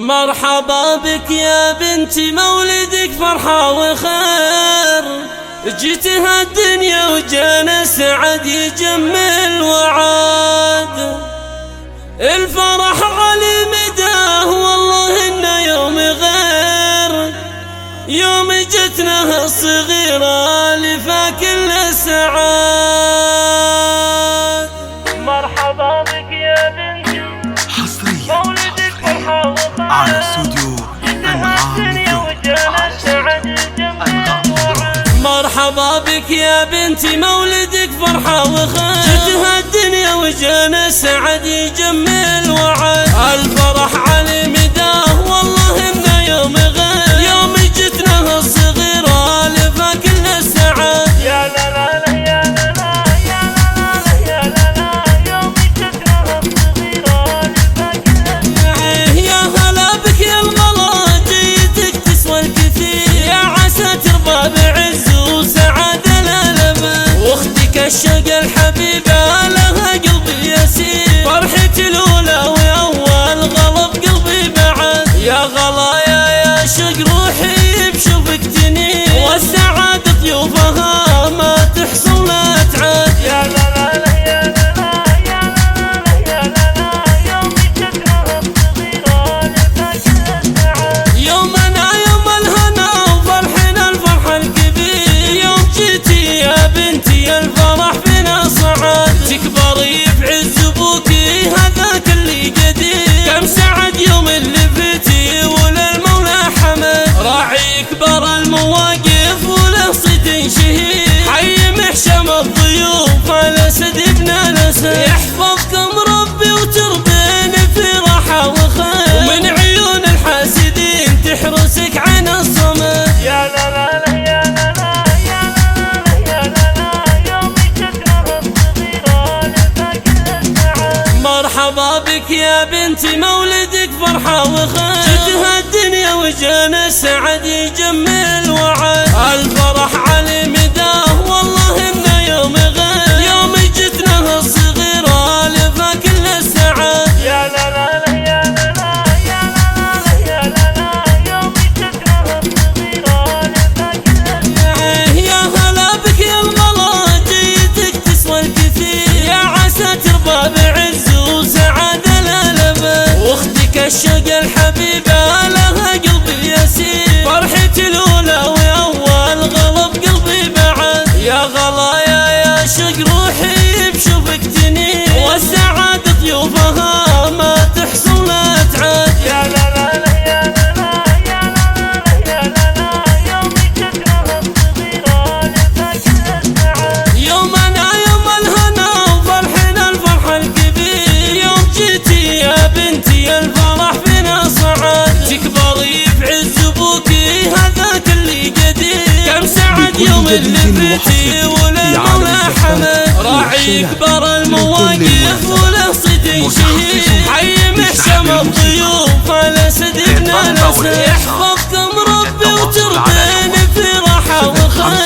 مرحبا بك يا بنتي مولدك فرحة وخير، جيت هالدنيا وجانا سعد يجمل وعاد. الفرح علي مداه والله إنه يوم غير، يوم جتنا الصغيرة لفا كل سعاد. مرحبا بك يا بنتي حصريا مولدك فرحة وخير على استوديو أنغام الذوق. مرحبا بك يا بنتي مولدك فرحة وخير، جت هالدنيا وجانا سعد يجمل وعد. الفرح على مداه والله إنه يوم غير، يوم جتنا الصغيرة لفا كل السعاد. يا لا لا لا يا لا لا يا لا لا يا لا لا، يوم جتنا الصغيرة لفا كل السعاد. يا هلا بك يا الغلا جيتك تسوى الكثير، يا عسى ترضى بعز وسعادة للأبد. واختك الشق الحبيبة لها قلبي يسير، فرحتي الأولى وأول غلب قلبي بعد. يا غلا يا شق روحي بشوفك تنير، والسعادة ضيوفها ما تحصل لا تعد. يا لا لا لا يا لا لا يا لا لا يا لا لا، يوم جتنا الصغيرة لفا كل السعاد. يومنا يوم الهنا وفرحنا الفرح الكبير، يوم جيتي يا بنتي الفرح فينا صعد. تكبري بعز ابوكي هذاك اللي قدير، كم سعد يوم اللي فيتي وللمولى حمد. راعي كبر المواقف وله صيت شهير، حي محشم الضيوف الاسد ابن الاسد. يحفظكم ربي وترضين في راحة وخير، ومن عيون الحاسدين تحرسك عن الصمد. يا لا لا لا يا لا لا يا لا لا يا لا لا، يوم جتنا الصغيرة لفا كل السعاد. مرحبا بك يا بنتي مولدك فرحة وخير، جت هالدنيا وجانا سعد يجمل وعد. الفرح على مداه والله إنه يوم غير، يوم جتنا الصغيرة لفا كل السعاد. يا لا لا لا يا لا لا يا لا لا يا لا لا، يوم جتنا الصغيرة لفا كل السعاد. يا هلا بك يا الغلا جيتك تسوى الكثير، يا عسى ترضى بعز وسعادة للأبد. واختك الشق الحبيبة لها قلبي يسير، فرحتي الأولى وأول غلب قلبي بعد. يا غلا يا شق روحي بشوفك تنير، والسعادة ضيوفها ما تحصل لا تعد. يا لا لا لا يا لا لا يا لا لا يا لا لا، يوم جتنا الصغيرة لفا كل السعاد. يومنا يوم الهنا وفرحنا الفرح الكبير، يوم جيتي يا بنتي الفرح فينا صعد. تكبري بعز ابوكي هذاك اللي قدير، كم سعد يوم اللي فيتي وللمولى حمد. راعي كبر المواقف وله صيت شهير، حي محشم الضيوف الاسد ابن الاسد. يحفظكم ربي وترضين في راحة وخير،